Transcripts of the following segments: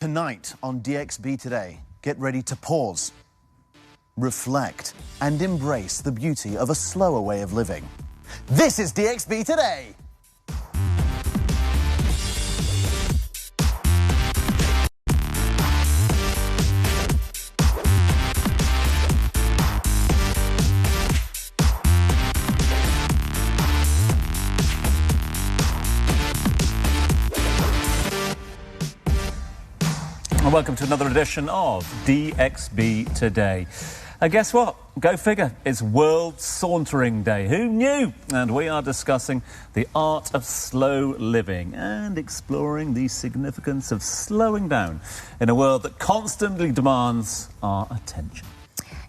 Tonight on DXB Today, get ready to pause, reflect, and embrace the beauty of a slower way of living. This is DXB Today! Welcome to another edition of DXB Today. Guess what? Go figure. It's World Sauntering Day. Who knew? And we are discussing the art of slow living and exploring the significance of slowing down in a world that constantly demands our attention.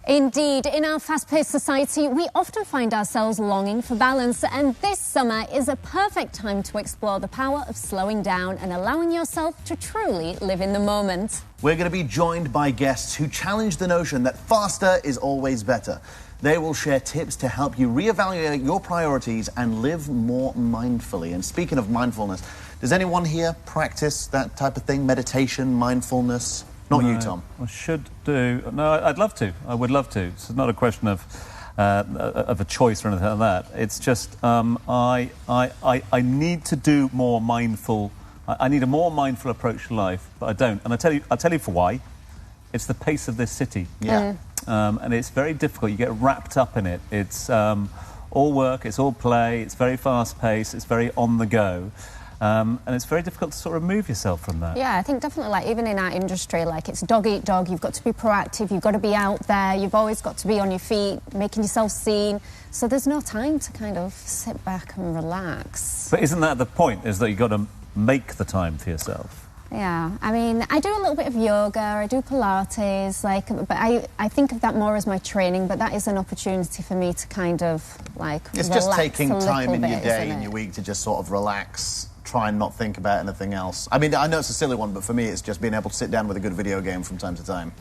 Indeed, in our fast-paced society, we often find ourselves longing for balance, and this summer is a perfect time to explore the power of slowing down and allowing yourself to truly live in the moment. We're going to be joined by guests who challenge the notion that faster is always better. They will share tips to help you reevaluate your priorities and live more mindfully. And speaking of mindfulness, does anyone here practice that type of thing? Meditation, mindfulness? Not you, Tom. I should do. No, I'd love to. I would love to. It's not a question of a choice or anything like that. It's just I need to do more mindful. I need a more mindful approach to life, but I don't. And I'll tell you for why. It's the pace of this city. Yeah. And it's very difficult. You get wrapped up in it. It's all work. It's all play. It's very fast paced. It's very on the go. And it's very difficult to sort of remove yourself from that. Yeah, I think definitely, like, even in our industry, like, it's dog eat dog. You've got to be proactive. You've got to be out there. You've always got to be on your feet, making yourself seen. So there's no time to kind of sit back and relax. But isn't that the point, is that you've got to make the time for yourself? Yeah, I mean, I do a little bit of yoga, I do Pilates, like, but I think of that more as my training, but that is an opportunity for me to kind of, like, it's relax just taking time in your day, in isn't it? your week, to just sort of relax, try and not think about anything else. I mean, I know it's a silly one, but for me, it's just being able to sit down with a good video game from time to time.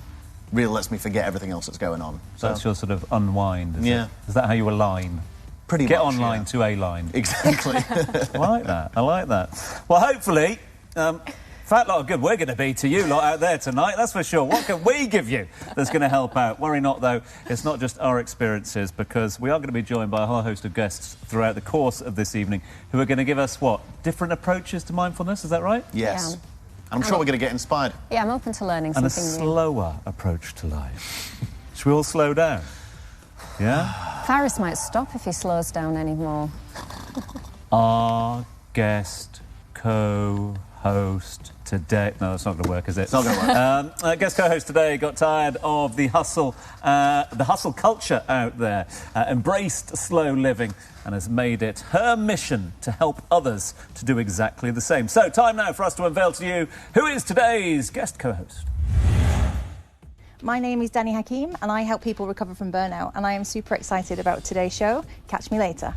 Really lets me forget everything else that's going on. So that's your sort of unwind, is Yeah. it? Is that how you align? Pretty Get much, online yeah. to a line. Exactly. I like that. I like that. Well, hopefully, fat lot of good we're going to be to you lot out there tonight, that's for sure. What can we give you that's going to help out? Worry not, though. It's not just our experiences, because we are going to be joined by a whole host of guests throughout the course of this evening who are going to give us, what, different approaches to mindfulness, is that right? Yes. Yeah. I'm sure we're going to get inspired. Yeah, I'm open to learning And a something new. slower approach to life. Should we all slow down? Yeah? Faris might stop if he slows down anymore. Our guest co-host today... No, that's not going to work, is it? It's not going to work. Guest co-host today got tired of the hustle culture out there, embraced slow living, and has made it her mission to help others to do exactly the same. So, time now for us to unveil to you who is today's guest co-host. My name is Dani Hakim, and I help people recover from burnout, and I am super excited about today's show. Catch me later.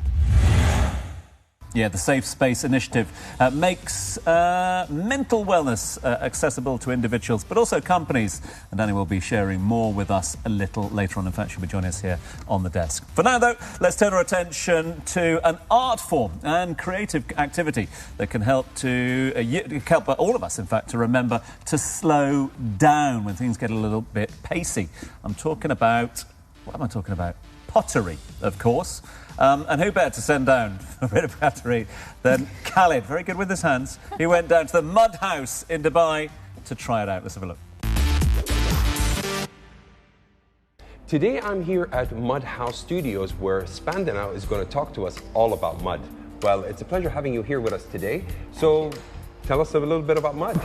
Yeah, the Safe Space Initiative makes mental wellness accessible to individuals, but also companies. And Dani will be sharing more with us a little later on. In fact, she'll be joining us here on the desk. For now, though, let's turn our attention to an art form and creative activity that can help help all of us, in fact, to remember to slow down when things get a little bit pacey. I'm talking about... What am I talking about? Pottery, of course. And who better to send down a bit of pottery than Khalid, very good with his hands. He went down to the Mud House in Dubai to try it out. Let's have a look. Today I'm here at Mud House Studios, where Spandau is going to talk to us all about mud. Well, it's a pleasure having you here with us today. So tell us a little bit about mud.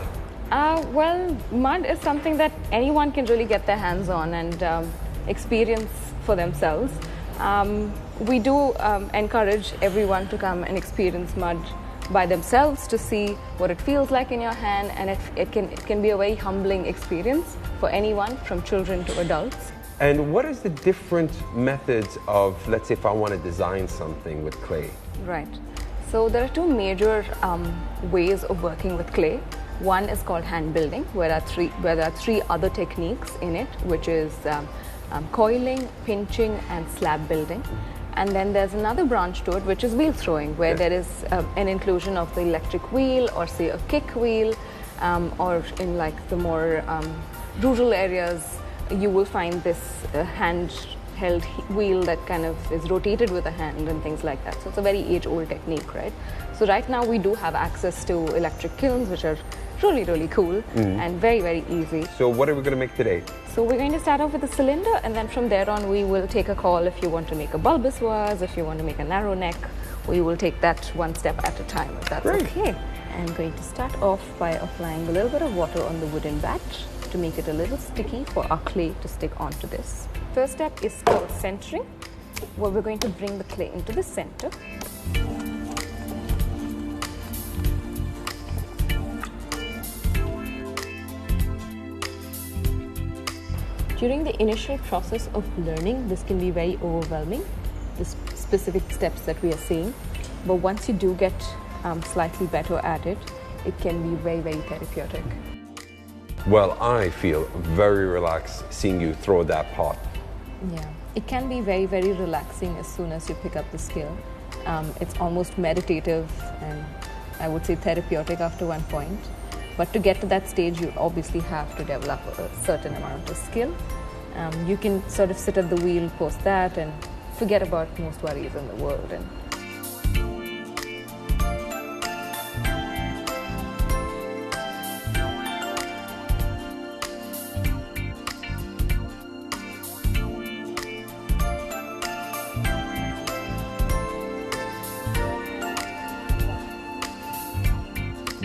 Well, mud is something that anyone can really get their hands on and experience for themselves. We do encourage everyone to come and experience mud by themselves to see what it feels like in your hand, and it can be a very humbling experience for anyone, from children to adults. And what is the different methods of, let's say, if I want to design something with clay? Right. So there are two major ways of working with clay. One is called hand building, where there are three other techniques in it, which is coiling, pinching, and slab building. And then there's another branch to it, which is wheel throwing, where there is an inclusion of the electric wheel, or say a kick wheel, or in like the more rural areas, you will find this hand-held wheel that kind of is rotated with a hand and things like that. So it's a very age-old technique, right? So right now we do have access to electric kilns, which are really, really cool and very, very easy. So what are we going to make today? So we're going to start off with a cylinder, and then from there on we will take a call if you want to make a bulbous vase, if you want to make a narrow neck. We will take that one step at a time, if that's okay. I'm going to start off by applying a little bit of water on the wooden batch to make it a little sticky for our clay to stick onto this. First step is called centering, where we're going to bring the clay into the center. During the initial process of learning, this can be very overwhelming, the specific steps that we are seeing. But once you do get slightly better at it, it can be very, very therapeutic. Well, I feel very relaxed seeing you throw that pot. Yeah, it can be very, very relaxing as soon as you pick up the skill. It's almost meditative and I would say therapeutic after one point. But to get to that stage, you obviously have to develop a certain amount of skill. You can sort of sit at the wheel post that and forget about most worries in the world.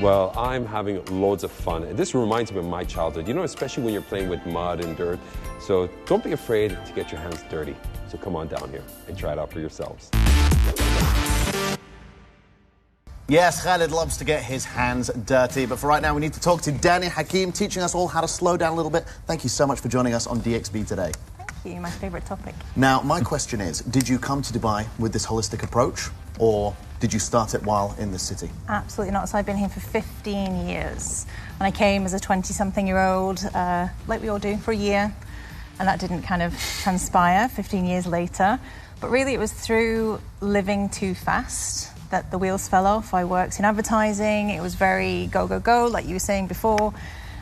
Well, I'm having loads of fun. This reminds me of my childhood, you know, especially when you're playing with mud and dirt. So don't be afraid to get your hands dirty. So come on down here and try it out for yourselves. Yes, Khalid loves to get his hands dirty, but for right now we need to talk to Dani Hakim, teaching us all how to slow down a little bit. Thank you so much for joining us on DXB today. Thank you, my favourite topic. Now, my question is, did you come to Dubai with this holistic approach, or did you start it while in the city? Absolutely not. So I've been here for 15 years. And I came as a 20-something-year-old, like we all do, for a year. And that didn't kind of transpire 15 years later. But really it was through living too fast that the wheels fell off. I worked in advertising. It was very go, go, go, like you were saying before.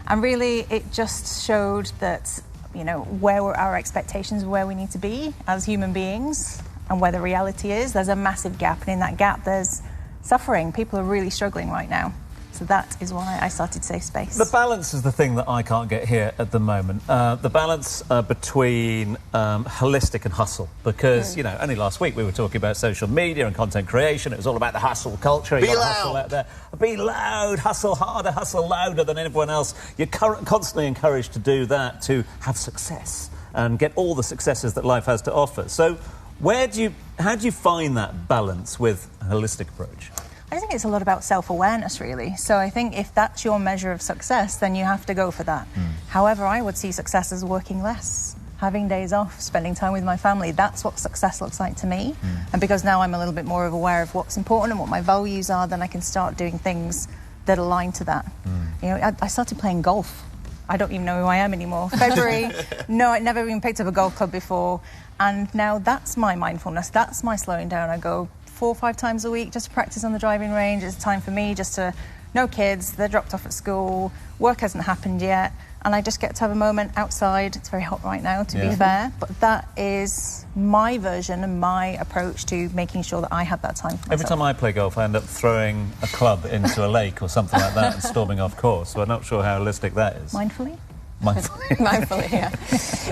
And really it just showed that, you know, where were our expectations, where we need to be as human beings, and where the reality is. There's a massive gap, and in that gap there's suffering. People are really struggling right now. So that is why I started Safe Space. The balance is the thing that I can't get here at the moment. The balance between holistic and hustle. Because, you know, only last week we were talking about social media and content creation. It was all about the hustle culture. Be loud. Hustle out there. Be loud, hustle harder, hustle louder than everyone else. You're constantly encouraged to do that, to have success and get all the successes that life has to offer. So how do you find that balance with a holistic approach? I think it's a lot about self-awareness, really. So I think if that's your measure of success, then you have to go for that. However, I would see success as working less, having days off, spending time with my family. That's what success looks like to me. And because now I'm a little bit more aware of what's important and what my values are, then I can start doing things that align to that. You know, I started playing golf. I don't even know who I am anymore. February, no, I'd never even picked up a golf club before. And now that's my mindfulness, that's my slowing down. I go 4 or 5 times a week just to practice on the driving range. It's time for me just to, no kids, they're dropped off at school, work hasn't happened yet, and I just get to have a moment outside. It's very hot right now, to be fair, but that is my version and my approach to making sure that I have that time for myself. Every time I play golf, I end up throwing a club into a lake or something like that and storming off course, so I'm not sure how holistic that is. Mindfully? Mindfully, yeah.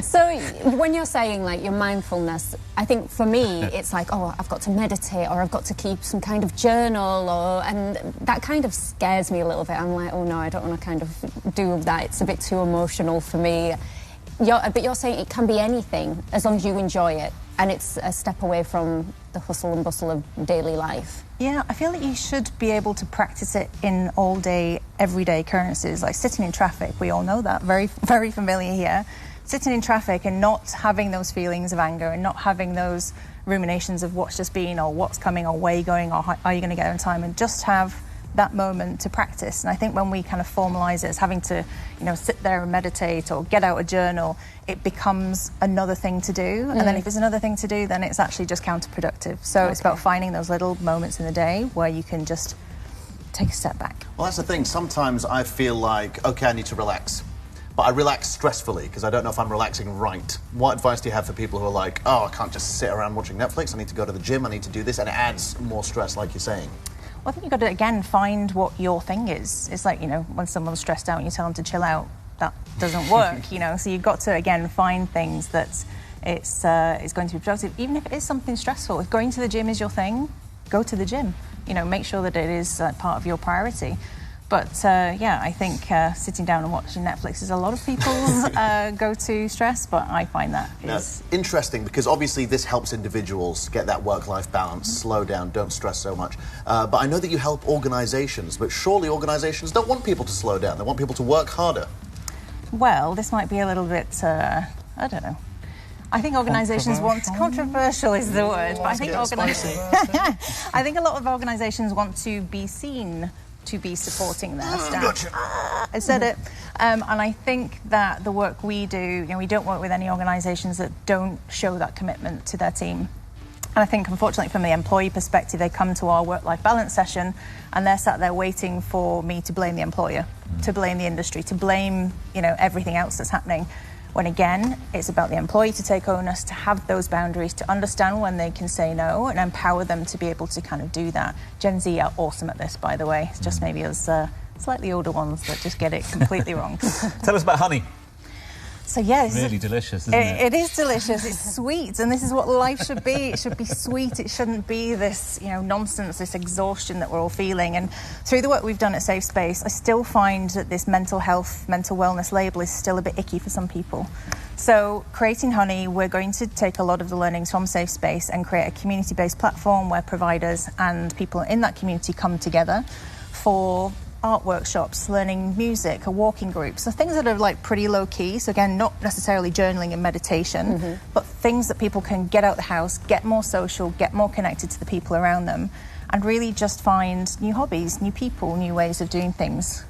So when you're saying like your mindfulness, I think for me it's like, oh, I've got to meditate or I've got to keep some kind of journal, and that kind of scares me a little bit. I'm like, oh no, I don't want to kind of do that. It's a bit too emotional for me. But you're saying it can be anything as long as you enjoy it and it's a step away from the hustle and bustle of daily life. Yeah, I feel that you should be able to practice it in all-day, everyday occurrences, like sitting in traffic. We all know that, very, very familiar here. Sitting in traffic and not having those feelings of anger and not having those ruminations of what's just been or what's coming or where you're going or how are you going to get on time, and just have that moment to practice. And I think when we kind of formalise it as having to, you know, sit there and meditate or get out a journal, it becomes another thing to do. And then if it's another thing to do, then it's actually just counterproductive. So it's about finding those little moments in the day where you can just take a step back. Well, that's the thing. Sometimes I feel like, okay, I need to relax. But I relax stressfully because I don't know if I'm relaxing right. What advice do you have for people who are like, oh, I can't just sit around watching Netflix, I need to go to the gym, I need to do this, and it adds more stress, like you're saying? Well, I think you've got to, again, find what your thing is. It's like, you know, when someone's stressed out and you tell them to chill out, that doesn't work, you know. So you've got to, again, find things that it's going to be productive, even if it is something stressful. If going to the gym is your thing, go to the gym. You know, make sure that it is part of your priority. But, yeah, I think sitting down and watching Netflix is a lot of people's go-to stress, but I find that is... Now, interesting, because obviously this helps individuals get that work-life balance, slow down, don't stress so much. But I know that you help organisations, but surely organisations don't want people to slow down. They want people to work harder. Well, this might be a little bit, I don't know. I think organisations want... Controversial is the word, but I think I think a lot of organisations want to be seen to be supporting their staff. Gotcha. I said it. And I think that the work we do, you know, we don't work with any organisations that don't show that commitment to their team. And I think, unfortunately, from the employee perspective, they come to our work-life balance session and they're sat there waiting for me to blame the employer, to blame the industry, to blame, you know, everything else that's happening. When, again, it's about the employee to take onus, to have those boundaries, to understand when they can say no and empower them to be able to kind of do that. Gen Z are awesome at this, by the way. It's just maybe us slightly older ones that just get it completely wrong. Tell us about honey. So, yeah, it's really delicious, isn't it? It is delicious. It's sweet, and this is what life should be. It should be sweet. It shouldn't be this, you know, nonsense, this exhaustion that we're all feeling. And through the work we've done at Safe Space, I still find that this mental health, mental wellness label is still a bit icky for some people. So, creating honey, we're going to take a lot of the learnings from Safe Space and create a community-based platform where providers and people in that community come together for art workshops, learning music, a walking group. So things that are like pretty low key. So again, not necessarily journaling and meditation, but things that people can get out the house, get more social, get more connected to the people around them, and really just find new hobbies, new people, new ways of doing things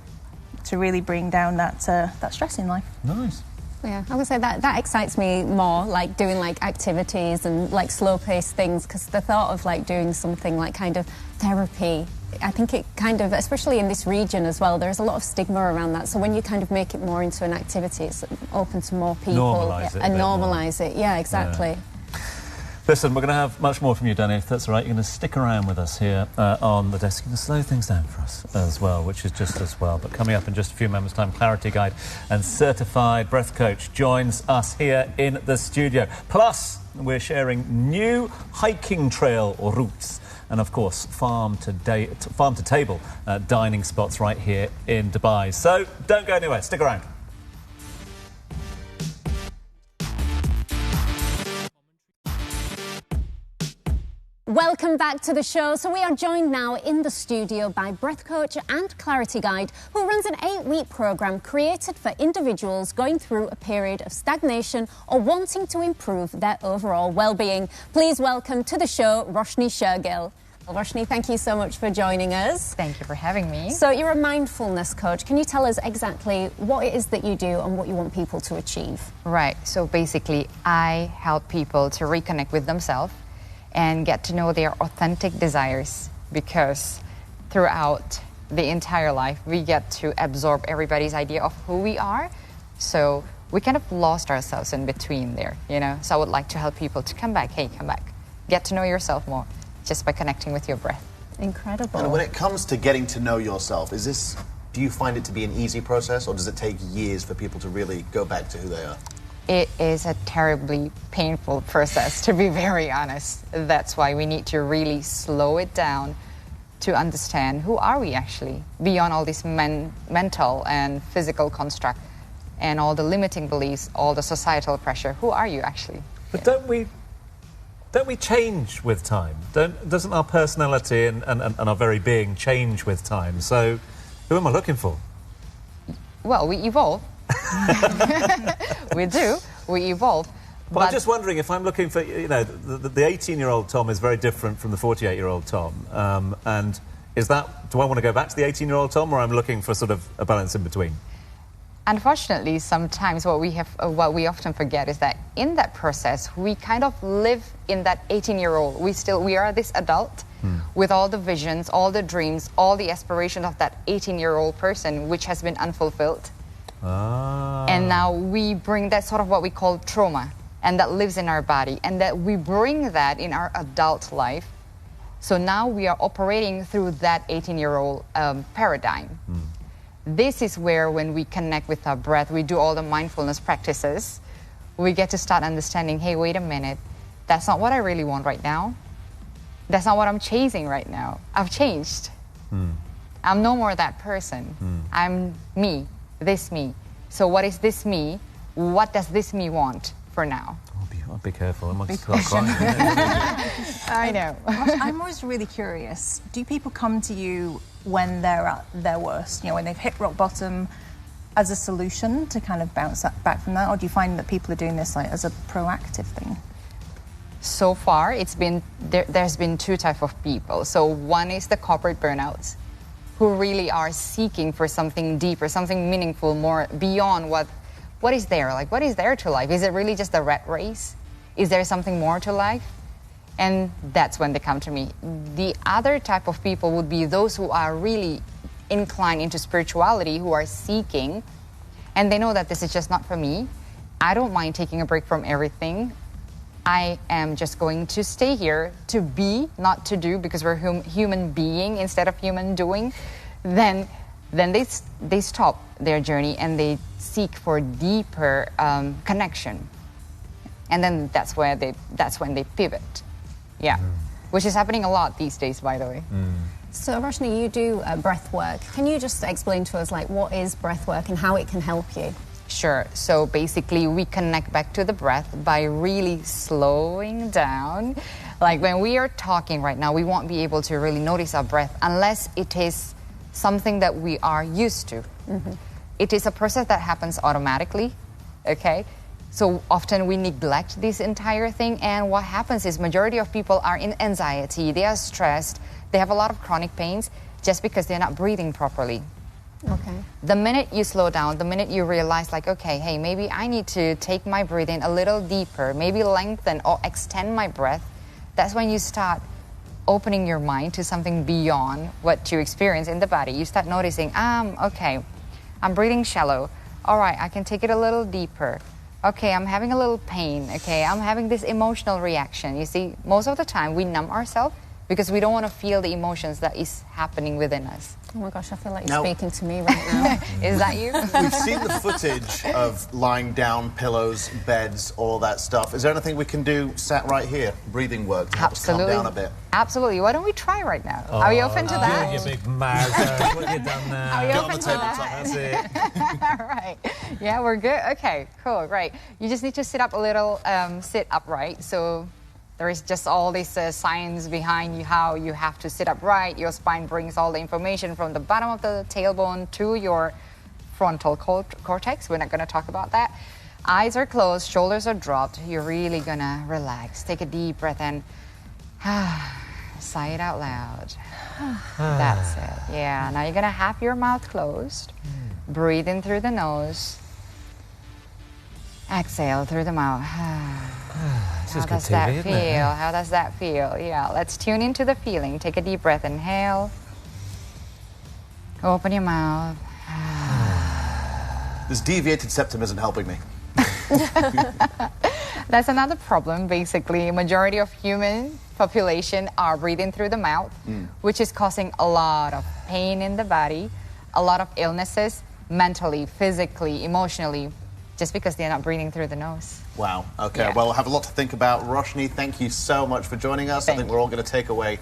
to really bring down that stress in life. Nice. Yeah, I would say that excites me more, like doing like activities and like slow-paced things, because the thought of like doing something like kind of therapy, I think it kind of, especially in this region as well, there's a lot of stigma around that. So when you kind of make it more into an activity, it's open to more people. Normalise it. And normalise it, yeah, exactly. Yeah. Listen, we're going to have much more from you, Dani, if that's all right. You're going to stick around with us here on the desk. You're going to slow things down for us as well, which is just as well. But coming up in just a few moments' time, Clarity Guide and Certified Breath Coach joins us here in the studio. Plus, we're sharing new hiking trail routes and, of course, farm to table dining spots right here in Dubai. So don't go anywhere. Stick around. Welcome back to the show. So we are joined now in the studio by Breath Coach and Clarity Guide, who runs an 8-week programme created for individuals going through a period of stagnation or wanting to improve their overall well-being. Please welcome to the show, Roshni Shergill. Roshni, thank you so much for joining us. Thank you for having me. So you're a mindfulness coach. Can you tell us exactly what it is that you do and what you want people to achieve? Right. So basically, I help people to reconnect with themselves and get to know their authentic desires, because throughout the entire life we get to absorb everybody's idea of who we are, so we kind of lost ourselves in between there, you know. So I would like to help people to come back, get to know yourself more just by connecting with your breath. Incredible. And when it comes to getting to know yourself, do you find it to be an easy process, or does it take years for people to really go back to who they are? It is a terribly painful process, to be very honest. That's why we need to really slow it down to understand who are we actually, beyond all this mental and physical construct and all the limiting beliefs, all the societal pressure. Who are you actually? But don't we change with time? Doesn't our personality and our very being change with time? So who am I looking for? Well, we evolve. We do. We evolve. But I'm just wondering if I'm looking for, you know, the 18-year-old Tom is very different from the 48-year-old Tom. And do I want to go back to the 18-year-old Tom, or I'm looking for sort of a balance in between? Unfortunately, sometimes what we often forget is that in that process, we kind of live in that 18-year-old. We are this adult, with all the visions, all the dreams, all the aspirations of that 18-year-old person, which has been unfulfilled. And now we bring that sort of what we call trauma, and that lives in our body, and that we bring that in our adult life. So now we are operating through that 18-year-old paradigm. This is where, when we connect with our breath, we do all the mindfulness practices, we get to start understanding, hey, wait a minute, that's not what I really want right now. That's not what I'm chasing right now. I've changed. I'm no more that person. I'm me, this me. So what is this me? What does this me want for now? Be careful, I might start crying. I know. I'm always really curious. Do people come to you when they're at their worst, when they've hit rock bottom, as a solution to kind of bounce back from that? Or do you find that people are doing this as a proactive thing? So far, there's been two types of people. So one is the corporate burnouts, who really are seeking for something deeper, something meaningful, more beyond what is there? Like, what is there to life? Is it really just a rat race? Is there something more to life? And that's when they come to me. The other type of people would be those who are really inclined into spirituality, who are seeking, and they know that this is just not for me. I don't mind taking a break from everything. I am just going to stay here to be, not to do, because we're human being instead of human doing. Then they stop their journey and they seek for deeper connection. And then that's when they pivot. Yeah. Which is happening a lot these days, by the way. So, Roshni, you do breath work. Can you just explain to us, what is breath work and how it can help you? Sure. So basically, we connect back to the breath by really slowing down. Like when we are talking right now, we won't be able to really notice our breath unless it is something that we are used to. It is a process that happens automatically, okay? So often we neglect this entire thing, and what happens is majority of people are in anxiety, they are stressed, they have a lot of chronic pains just because they're not breathing properly. Okay. The minute you slow down, the minute you realize okay, hey, maybe I need to take my breathing a little deeper, maybe lengthen or extend my breath, that's when you start opening your mind to something beyond what you experience in the body. You start noticing, okay, I'm breathing shallow. All right, I can take it a little deeper. Okay, I'm having a little pain. Okay, I'm having this emotional reaction. You see, most of the time we numb ourselves because we don't want to feel the emotions that is happening within us. Oh my gosh, I feel like you're speaking to me right now. Is that you? We've seen the footage of lying down, pillows, beds, all that stuff. Is there anything we can do sat right here, breathing work, to help us calm down a bit? Absolutely. Why don't we try right now? Are you open to that? You big mouth. What have you done now? Are you Get open on the to tabletop, that? that's it. All right. Yeah, we're good. Okay, cool, great. You just need to sit up a little, sit upright. So there is just all this science behind you, how you have to sit upright. Your spine brings all the information from the bottom of the tailbone to your frontal cortex. We're not going to talk about that. Eyes are closed, shoulders are dropped. You're really going to relax. Take a deep breath in. Sigh it out loud. That's it. Yeah, now you're going to have your mouth closed. Breathe in through the nose. Exhale through the mouth. How does that feel? How does that feel? Yeah, let's tune into the feeling. Take a deep breath. Inhale. Open your mouth. This deviated septum isn't helping me. That's another problem, basically. Majority of human population are breathing through the mouth, which is causing a lot of pain in the body, a lot of illnesses, mentally, physically, emotionally, just because they're not breathing through the nose. Wow. Okay. Yeah. Well, we'll have a lot to think about. Roshni, thank you so much for joining us. I think we're all going to take away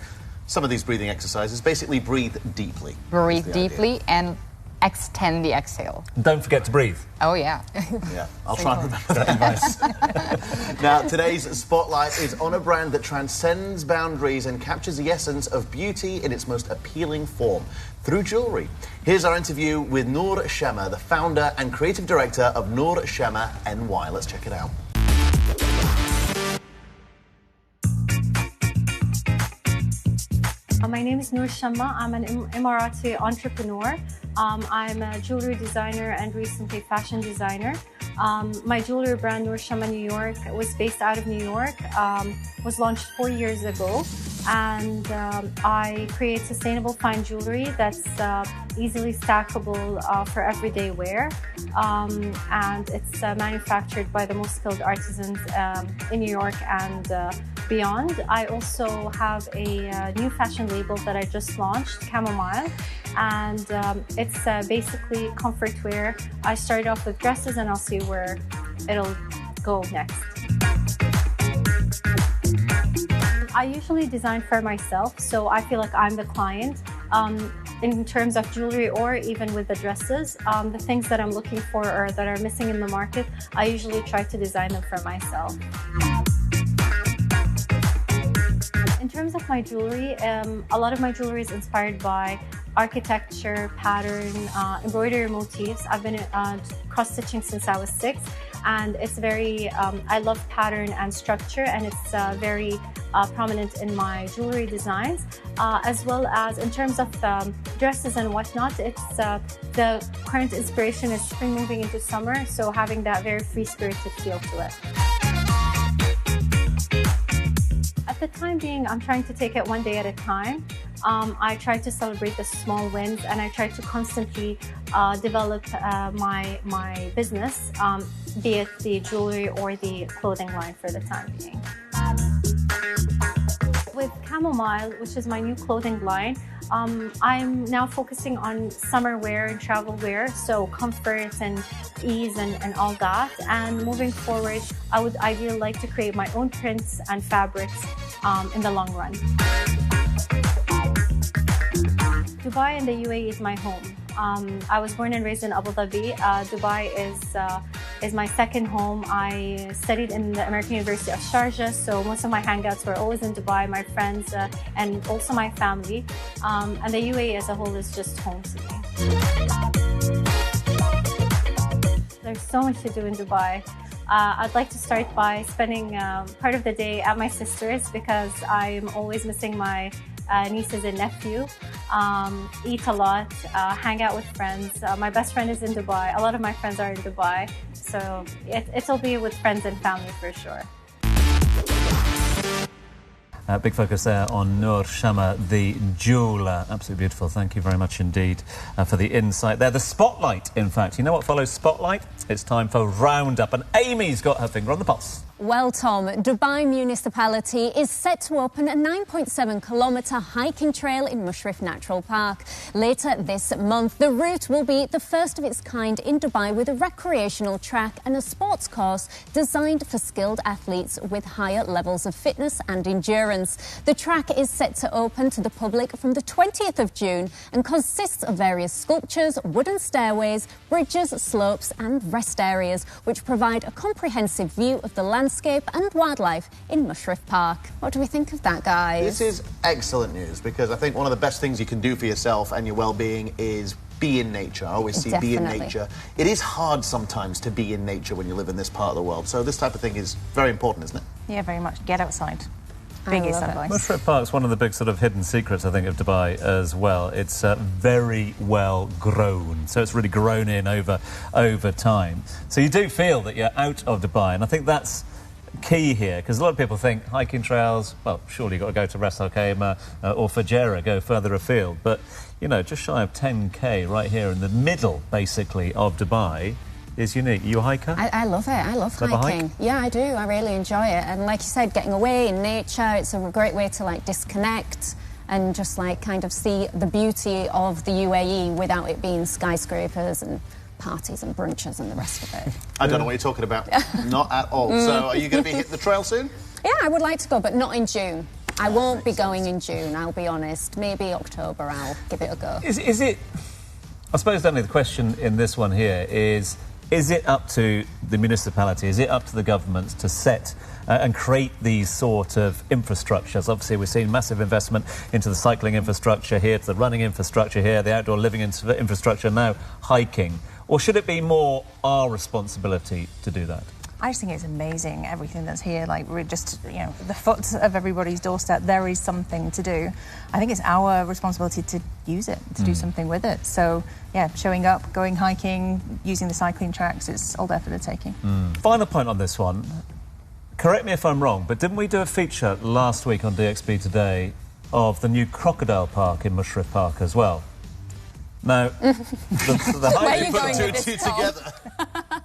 some of these breathing exercises. Basically, breathe deeply. Breathe deeply and extend the exhale. Don't forget to breathe. Oh, yeah. Yeah, I'll try and remember that advice. Now, today's Spotlight is on a brand that transcends boundaries and captures the essence of beauty in its most appealing form, through jewellery. Here's our interview with Noor Shema, the founder and creative director of Noor Shema NY. Let's check it out. My name is Noor Shema. I'm an Emirati entrepreneur. I'm a jewelry designer and recently fashion designer. My jewelry brand, Noor Shema New York, was based out of New York, was launched 4 years ago. and I create sustainable fine jewelry that's easily stackable for everyday wear, and it's manufactured by the most skilled artisans in New York and beyond. I also have a new fashion label that I just launched, Chamomile, and it's basically comfort wear. I started off with dresses and I'll see where it'll go next. I usually design for myself, so I feel like I'm the client. In terms of jewelry or even with the dresses, the things that I'm looking for or that are missing in the market, I usually try to design them for myself. In terms of my jewelry, a lot of my jewelry is inspired by architecture, pattern, embroidery motifs. I've been cross-stitching since I was 6, and it's very, I love pattern and structure, and it's very prominent in my jewelry designs, as well as in terms of dresses and whatnot. It's the current inspiration is spring moving into summer, so having that very free-spirited feel to it. At the time being, I'm trying to take it one day at a time. I try to celebrate the small wins, and I try to constantly develop my business, be it the jewelry or the clothing line for the time being. With Chamomile, which is my new clothing line, I'm now focusing on summer wear and travel wear, so comfort and ease and all that. And moving forward, I would ideally like to create my own prints and fabrics in the long run. Dubai and the UAE is my home. I was born and raised in Abu Dhabi. Dubai is my second home. I studied in the American University of Sharjah, so most of my hangouts were always in Dubai, my friends, and also my family. And the UAE as a whole is just home to me. There's so much to do in Dubai. I'd like to start by spending part of the day at my sister's, because I'm always missing my nieces and nephew, eat a lot, hang out with friends. My best friend is in Dubai. A lot of my friends are in Dubai, so it'll be with friends and family for sure. Big focus there on Noor Shama, the jeweller. Absolutely beautiful. Thank you very much indeed for the insight there. The spotlight, in fact. You know what follows spotlight? It's time for Roundup, and Amy's got her finger on the pulse. Well, Tom, Dubai Municipality is set to open a 9.7-kilometre hiking trail in Mushrif Natural Park. Later this month, the route will be the first of its kind in Dubai, with a recreational track and a sports course designed for skilled athletes with higher levels of fitness and endurance. The track is set to open to the public from the 20th of June and consists of various sculptures, wooden stairways, bridges, slopes and rest areas, which provide a comprehensive view of the landscape and wildlife in Mushrif Park. What do we think of that, guys? This is excellent news, because I think one of the best things you can do for yourself and your well-being is be in nature. I always see be in nature. It is hard sometimes to be in nature when you live in this part of the world, so this type of thing is very important, isn't it? Yeah, very much. Get outside. Biggest advice. Mushrif Park's one of the big sort of hidden secrets, I think, of Dubai as well. It's very well grown, so it's really grown in over time. So you do feel that you're out of Dubai, and I think that's key here, because a lot of people think hiking trails, well, surely you've got to go to Ras Al Khaimah or Fujairah, go further afield. But, you know, just shy of 10k right here in the middle, basically, of Dubai is unique. Are you a hiker? I love it. I love hiking. Yeah, I do. I really enjoy it. And like you said, getting away in nature, it's a great way to, like, disconnect and just, like, kind of see the beauty of the UAE without it being skyscrapers and parties and brunches and the rest of it. I don't know what you're talking about. Not at all. So are you going to be hitting the trail soon? Yeah, I would like to go, but not in June. I won't be going in June, I'll be honest. Maybe October I'll give it a go. Is it... I suppose, Dani, the question in this one here is it up to the municipality, is it up to the governments to set and create these sort of infrastructures? Obviously, we're seeing massive investment into the cycling infrastructure here, to the running infrastructure here, the outdoor living infrastructure, now hiking. Or should it be more our responsibility to do that? I just think it's amazing, everything that's here. Like, we're just, you know, the foot of everybody's doorstep, there is something to do. I think it's our responsibility to use it, to do something with it. So, yeah, showing up, going hiking, using the cycling tracks, it's all there for the taking. Final point on this one. correct me if I'm wrong, but didn't we do a feature last week on DXB Today of the new crocodile park in Mushrif Park as well? Now, the Where are you put going two with and this, two Tom? together.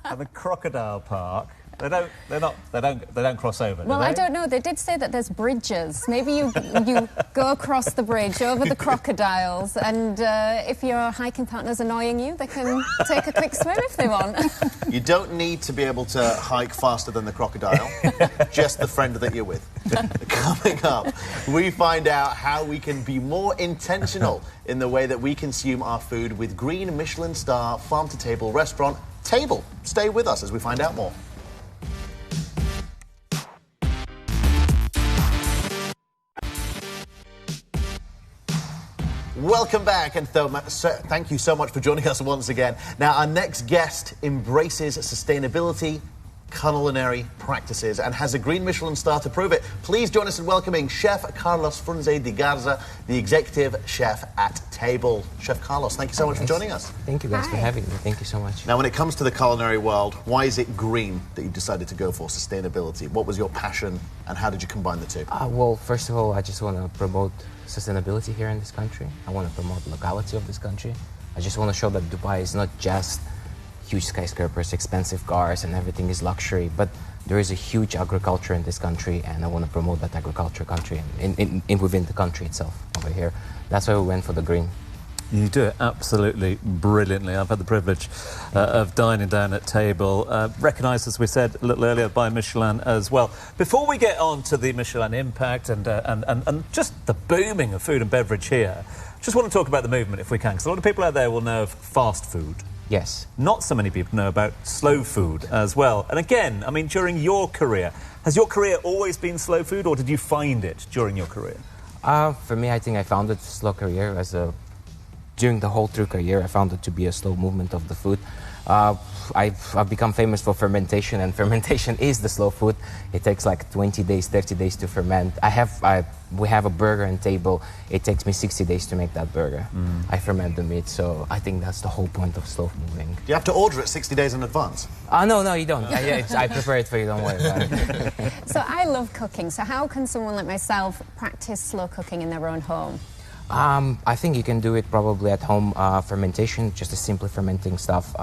And the crocodile park, they don't cross over. Well, do they? I don't know. They did say that there's bridges. Maybe you go across the bridge over the crocodiles, and if your hiking partner's annoying you, they can take a quick swim if they want. You don't need to be able to hike faster than the crocodile, just the friend that you're with. Coming up, we find out how we can be more intentional in the way that we consume our food with Green Michelin star farm-to-table restaurant Teible. Stay with us as we find out more. Welcome back, and thank you so much for joining us once again. Now, our next guest embraces sustainability, culinary practices, and has a Green Michelin star to prove it. Please join us in welcoming Chef Carlos Frunze de Garza, the executive chef at Teible. Chef Carlos, thank you so much for joining us. Thank you guys for having me. Thank you so much. Now, when it comes to the culinary world, why is it green that you decided to go for sustainability? What was your passion, and how did you combine the two? Well, first of all, I just want to promote sustainability here in this country. I want to promote the locality of this country. I just want to show that Dubai is not just huge skyscrapers, expensive cars, and everything is luxury, but there is a huge agriculture in this country, and I want to promote that agriculture country within the country itself over here. That's why we went for the green. You do it absolutely brilliantly. I've had the privilege of dining down at Teible, recognised, as we said a little earlier, by Michelin as well. Before we get on to the Michelin impact and just the booming of food and beverage here, just want to talk about the movement if we can, because a lot of people out there will know of fast food. Yes. Not so many people know about slow food as well. And again, I mean, during your career, has your career always been slow food, or did you find it during your career? For me, I think I found it slow career during the whole through career. I found it to be a slow movement of the food. I've become famous for fermentation, and fermentation is the slow food. It takes like 20 days, 30 days to ferment. We have a burger and Teible. It takes me 60 days to make that burger. I ferment the meat, so I think that's the whole point of slow moving. Do you have to order it 60 days in advance? No, you don't. I prepare it for you, don't worry about it. So I love cooking. So how can someone like myself practice slow cooking in their own home? I think you can do it probably at home. Fermentation, just a simply fermenting stuff.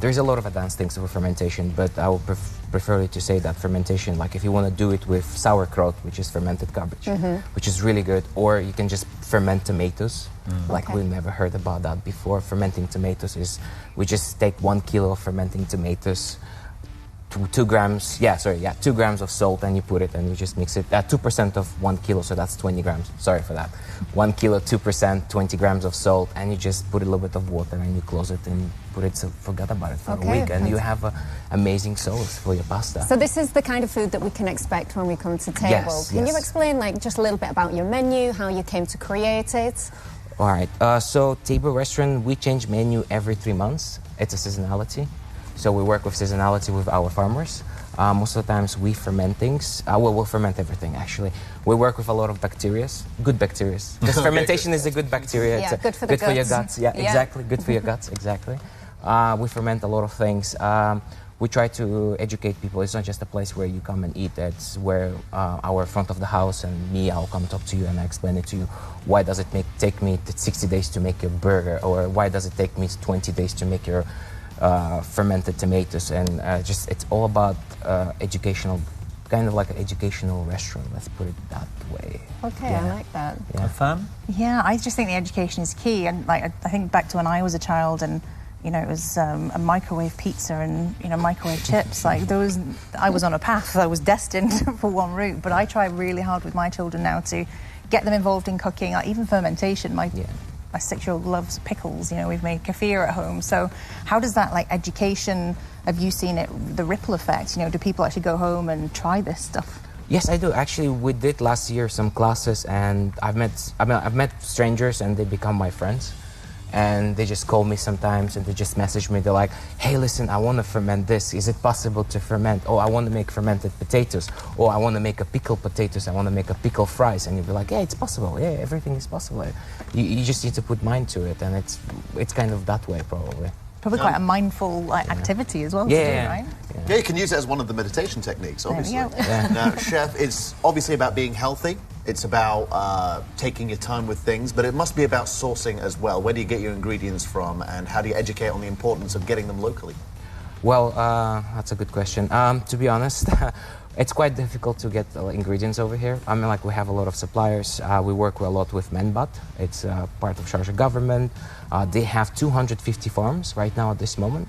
There's a lot of advanced things for fermentation, but I would prefer to say that fermentation, like if you want to do it with sauerkraut, which is fermented cabbage, which is really good, or you can just ferment tomatoes. We never heard about that before. Fermenting tomatoes is, we just take 1 kilo of fermenting tomatoes, 2 grams, 2 grams of salt, and you put it and you just mix it at 2% of 1 kilo, so that's 20 grams. Sorry for that. 1 kilo, 2%, 20 grams of salt, and you just put a little bit of water and you close it and put it, so forget about it for a week, and you have an amazing sauce for your pasta. So this is the kind of food that we can expect when we come to Teible. Yes, Can you explain just a little bit about your menu, how you came to create it? All right, so Teible restaurant, we change menu every 3 months. It's a seasonality. So we work with seasonality with our farmers. Most of the times we ferment things. We'll ferment everything, actually. We work with a lot of bacteria, good bacteria. Because fermentation is a good bacteria. Yeah, it's good for your guts. Yeah, exactly. Good for your guts, exactly. We ferment a lot of things. We try to educate people. It's not just a place where you come and eat. It's where our front of the house and me, I'll come talk to you and I explain it to you. Why does it take me 60 days to make your burger? Or why does it take me 20 days to make your fermented tomatoes? And it's all about educational, kind of like an educational restaurant, let's put it that way. Okay, yeah. I like that. Yeah. Fun? Yeah, I just think the education is key, and I think back to when I was a child, and it was a microwave pizza and microwave chips. Like those, I was on a path. I was destined for one route, but I try really hard with my children now to get them involved in cooking, like even fermentation. My 6-year-old loves pickles. We've made kefir at home. So how does that, education, have you seen it, the ripple effect? Do people actually go home and try this stuff? Yes, I do. Actually, we did last year some classes, and I've met strangers, and they become my friends. And they just call me sometimes, and they just message me. They're like, hey, listen, I want to ferment this. Is it possible to ferment? Oh, I want to make fermented potatoes. Or I want to make a pickled potatoes. I want to make a pickled fries. And you'll be like, yeah, it's possible. Yeah, everything is possible. You just need to put mind to it. And it's kind of that way, probably. Probably quite a mindful activity as well to do, right? Yeah, you can use it as one of the meditation techniques, obviously. There we go. Now, chef, it's obviously about being healthy. It's about taking your time with things, but it must be about sourcing as well. Where do you get your ingredients from, and how do you educate on the importance of getting them locally? Well, that's a good question. To be honest, it's quite difficult to get ingredients over here. I mean, like, we have a lot of suppliers. We work a lot with Menbat. It's part of Sharjah government. They have 250 farms right now at this moment,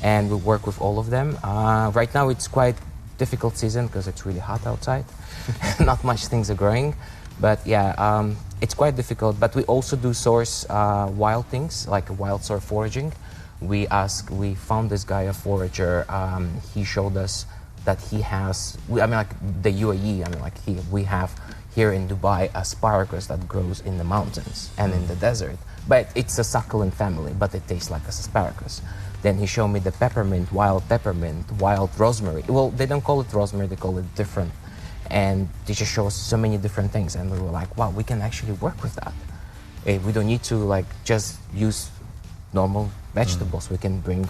and we work with all of them. Right now it's quite difficult season because it's really hot outside. Not much things are growing, but yeah, it's quite difficult. But we also do source wild things, like wild sort of foraging. We found this guy, a forager. He showed us that he has, I mean, like the UAE, I mean, like we have here in Dubai asparagus that grows in the mountains and in the desert. But it's a succulent family, but it tastes like asparagus. Then he showed me the peppermint, wild rosemary. Well, they don't call it rosemary, they call it different. And they just show us so many different things. And we were like, wow, we can actually work with that. We don't need to like just use normal vegetables. We can bring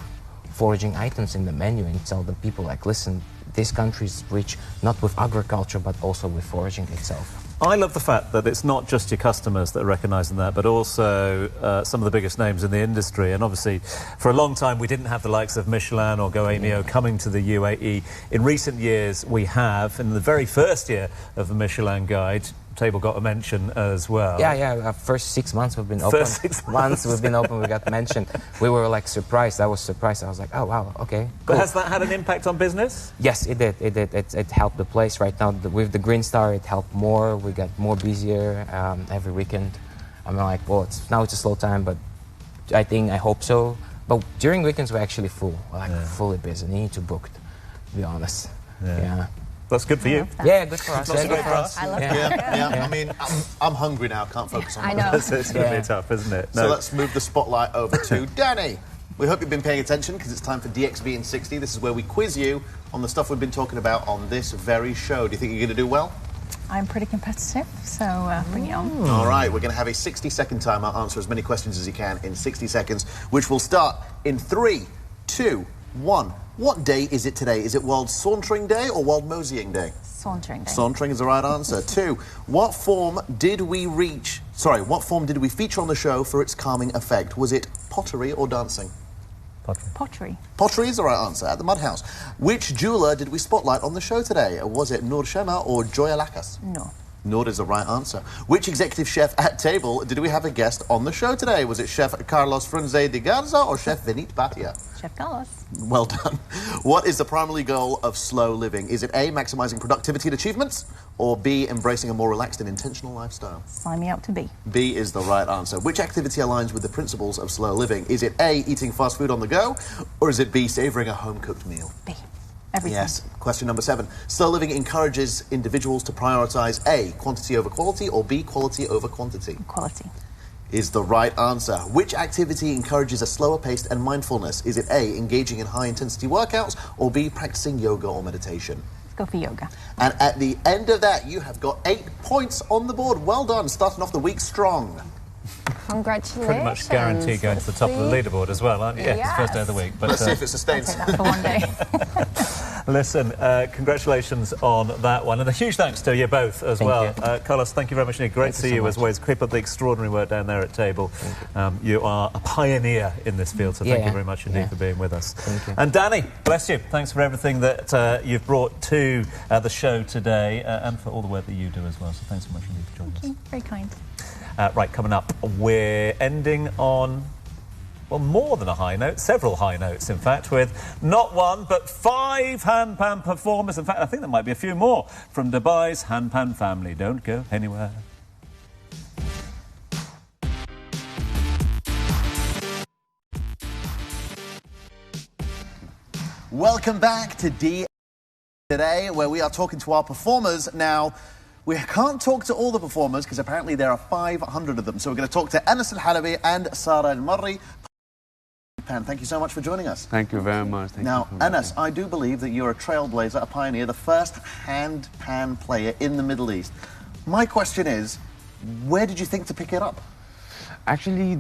foraging items in the menu and tell the people, like, listen, this country is rich not with agriculture, but also with foraging itself. I love the fact that it's not just your customers that are recognising that, but also some of the biggest names in the industry. And obviously, for a long time, we didn't have the likes of Michelin or Goemio coming to the UAE. In recent years, we have. In the very first year of the Michelin Guide, Teible got a mention as well. Yeah. First 6 months we've been open. First 6 months we've been open, we got mentioned. We were like surprised. I was surprised. I was like, oh wow, okay. Cool. But has that had an impact on business? Yes, it did. It helped the place right now. With the Green Star, it helped more. We got more busier every weekend. I'm like, well, now it's a slow time, but I hope so. But during weekends we're actually full, fully busy. You need to book, to be honest. Yeah. That's good for you. Yeah, good for us. Good for us. I love that. Yeah. I mean, I'm hungry now. Can't focus on I my know. It's going to be tough, isn't it? So let's move the spotlight over to Dani. We hope you've been paying attention because it's time for DXB in 60. This is where we quiz you on the stuff we've been talking about on this very show. Do you think you're going to do well? I'm pretty competitive, so bring it on. All right, we're going to have a 60-second timer. Answer as many questions as you can in 60 seconds, which will start in 3, 2, 1. What day is it today? Is it World Sauntering Day or World Moseying Day? Sauntering Day. Sauntering is the right answer. 2. What form did we feature on the show for its calming effect? Was it pottery or dancing? Pottery. Pottery is the right answer at the Mud House. Which jeweller did we spotlight on the show today? Was it Noor Shema or Joya Lakas? No. Noor is the right answer. Which executive chef at Teible did we have a guest on the show today? Was it Chef Carlos Frunze de Garza or Chef Vinit Bhatia? Chef Carlos. Well done. What is the primary goal of slow living? Is it A, maximising productivity and achievements, or B, embracing a more relaxed and intentional lifestyle? Sign me up to B. B is the right answer. Which activity aligns with the principles of slow living? Is it A, eating fast food on the go, or is it B, savouring a home-cooked meal? B. Everything. Yes. Question number 7. Slow living encourages individuals to prioritise A, quantity over quality, or B, quality over quantity? Quality. Is the right answer. Which activity encourages a slower pace and mindfulness? Is it A, engaging in high-intensity workouts, or B, practicing yoga or meditation? Let's go for yoga. And at the end of that, you have got 8 points on the board. Well done, starting off the week strong. Congratulations. Pretty much guaranteed going to the top of the leaderboard as well, aren't you? Yes. It's the first day of the week. But, Let's see if it sustains. I'll take that for one day. Listen, congratulations on that one. And a huge thanks to you both as well. Carlos, thank you very much indeed. Great to see you as always. Keep up the extraordinary work down there at Teible. You are a pioneer in this field, so thank you very much indeed for being with us. Thank you. And Dani, bless you. Thanks for everything that you've brought to the show today and for all the work that you do as well. So thanks so much indeed for joining us. Very kind. Right, coming up, we're ending on, well, more than a high note, several high notes, in fact, with not one, but 5 handpan performers. In fact, I think there might be a few more from Dubai's handpan family. Don't go anywhere. Welcome back to D today, where we are talking to our performers. Now, we can't talk to all the performers because apparently there are 500 of them. So we're going to talk to Anas Al-Halabi and Sara Al-Marri. Thank you so much for joining us. Thank you very much. Now, Anas, I do believe that you're a trailblazer, a pioneer, the first handpan player in the Middle East. My question is, where did you think to pick it up? Actually,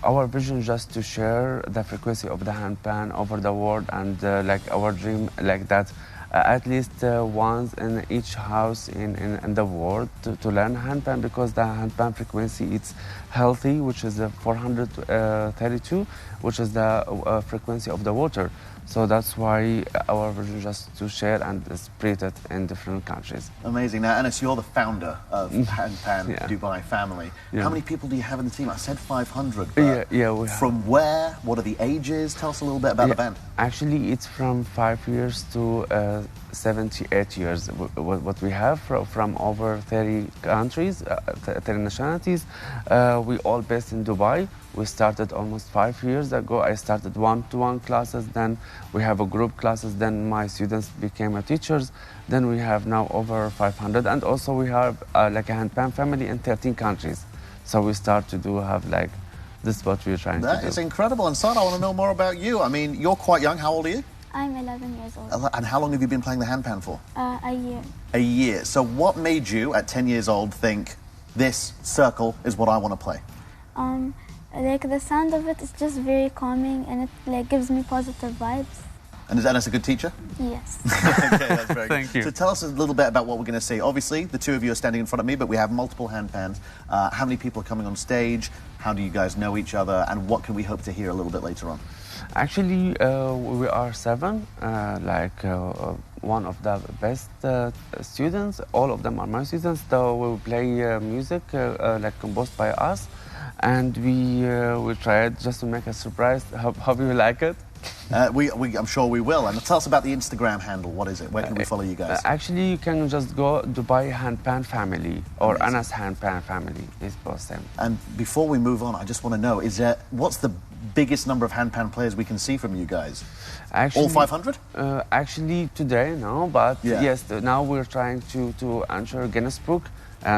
our vision just to share the frequency of the handpan over the world, and like our dream, like that, at least once in each house in the world to learn handpan, because the handpan frequency it's healthy, which is 432, which is the frequency of the water. So that's why our vision just to share and spread it in different countries. Amazing. Now, Anas, you're the founder of Handpan Dubai family. Yeah. How many people do you have in the team? I said 500. But yeah, we have. From where? What are the ages? Tell us a little bit about the band. Actually, it's from 5 years to 78 years. What we have from over 30 countries, 30 nationalities. We all based in Dubai. We started almost 5 years ago. I started one-to-one classes, then we have a group classes, then my students became teachers. Then we have now over 500, and also we have like a handpan family in 13 countries. So we start to have like, this is what we're trying to do. That is incredible. And Sarah, I want to know more about you. I mean, you're quite young. How old are you? I'm 11 years old. And how long have you been playing the handpan for? A year. A year. So what made you, at 10 years old, think, this circle is what I want to play? Like the sound of it is just very calming, and it like gives me positive vibes. And is Anas a good teacher? Yes. Okay, that's very Thank good. you. So tell us a little bit about what we're going to see. Obviously, the two of you are standing in front of me, but we have multiple handpans. How many people are coming on stage? How do you guys know each other? And what can we hope to hear a little bit later on? Actually, we are 7, one of the best students. All of them are my students. So we play music like composed by us. And we tried just to make a surprise. Hope you like it. I'm sure we will. And tell us about the Instagram handle. What is it? Where can we follow you guys? Actually, you can just go Dubai Handpan Family or Anas Handpan Family. It's both same. And before we move on, I just want to know, what's the biggest number of handpan players we can see from you guys? Actually, all 500? Actually, today, no. But yes, now we're trying to enter Guinness Book.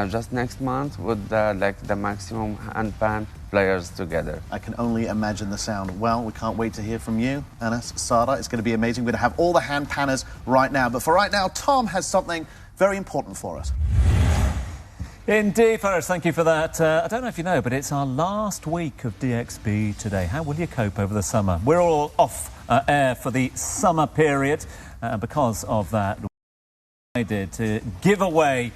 Just next month with the maximum handpan players together. I can only imagine the sound. Well, we can't wait to hear from you, Anas, Sada. It's going to be amazing. We're going to have all the handpanners right now. But for right now, Tom has something very important for us. Indeed, Faris, thank you for that. I don't know if you know, but it's our last week of DXB today. How will you cope over the summer? We're all off air for the summer period. Because of that, I did to give away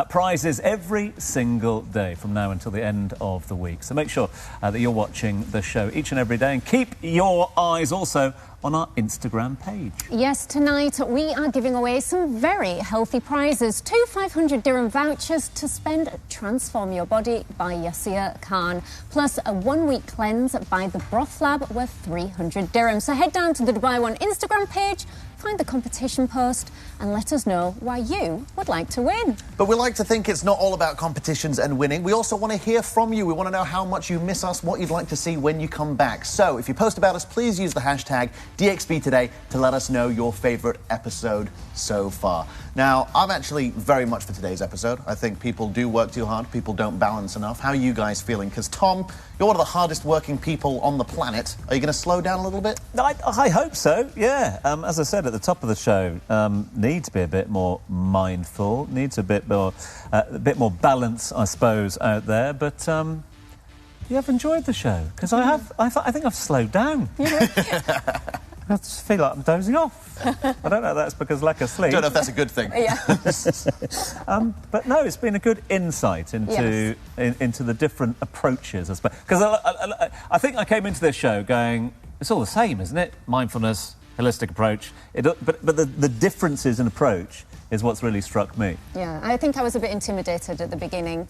prizes every single day from now until the end of the week. So make sure that you're watching the show each and every day, and keep your eyes also on our Instagram page. Yes, tonight we are giving away some very healthy prizes. 2 500 dirham vouchers to spend Transform Your Body by Yasir Khan, plus a 1-week cleanse by the Broth Lab worth 300 dirham. So head down to the Dubai One Instagram page, find the competition post, and let us know why you would like to win. But we like to think it's not all about competitions and winning. We also want to hear from you. We want to know how much you miss us, what you'd like to see when you come back. So if you post about us, please use the hashtag DXB today to let us know your favourite episode so far. Now, I'm actually very much for today's episode. I think people do work too hard. People don't balance enough. How are you guys feeling? Because, Tom, you're one of the hardest working people on the planet. Are you going to slow down a little bit? I hope so, yeah. As I said at the top of the show, need to be a bit more mindful, needs a bit more balance, I suppose, out there. But you have enjoyed the show? Because I think I've slowed down. I just feel like I'm dozing off. I don't know if that's because lack of sleep. I don't know if that's a good thing. Yeah. But no, it's been a good insight into the different approaches, I suppose. Because I think I came into this show going, it's all the same, isn't it? Mindfulness, holistic approach. But the differences in approach is what's really struck me. Yeah, I think I was a bit intimidated at the beginning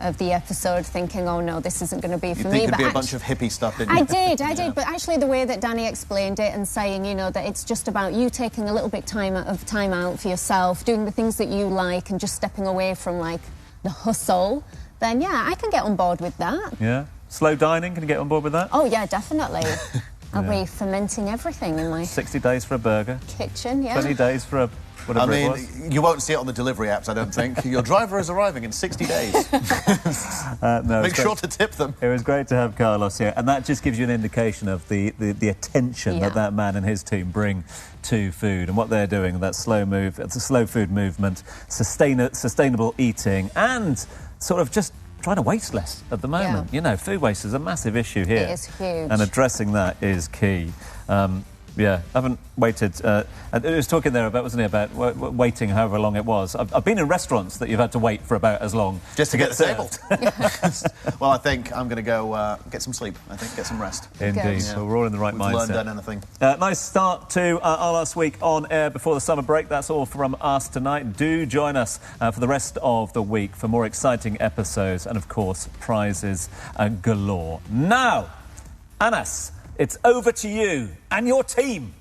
of the episode, thinking, oh no, this isn't going to be for me. You think it'd be a bunch of hippie stuff, didn't you? I did, but actually the way that Dani explained it and saying, you know, that it's just about you taking a little bit of time out for yourself, doing the things that you like and just stepping away from, like, the hustle, then, yeah, I can get on board with that. Yeah. Slow dining, can you get on board with that? Oh, yeah, definitely. I'll be fermenting everything in my... 60 days for a burger. Kitchen, yeah. 20 days for a... Whatever it was. You won't see it on the delivery apps, I don't think. Your driver is arriving in 60 days. Make sure to tip them. It was great to have Carlos here, and that just gives you an indication of the attention that man and his team bring to food and what they're doing. That slow move, it's a slow food movement, sustainable eating, and sort of just trying to waste less at the moment. Yeah. You know, food waste is a massive issue here. It is huge. And addressing that is key. Yeah, I haven't waited. It was talking there about, wasn't it, about waiting however long it was. I've been in restaurants that you've had to wait for about as long. Just to get disabled. Well, I think I'm going to go get some sleep. I think, get some rest. Indeed. Yeah. Well, we're all in the right mindset. We've learned anything. Nice start to our last week on air before the summer break. That's all from us tonight. Do join us for the rest of the week for more exciting episodes and, of course, prizes galore. Now, Anas, it's over to you and your team.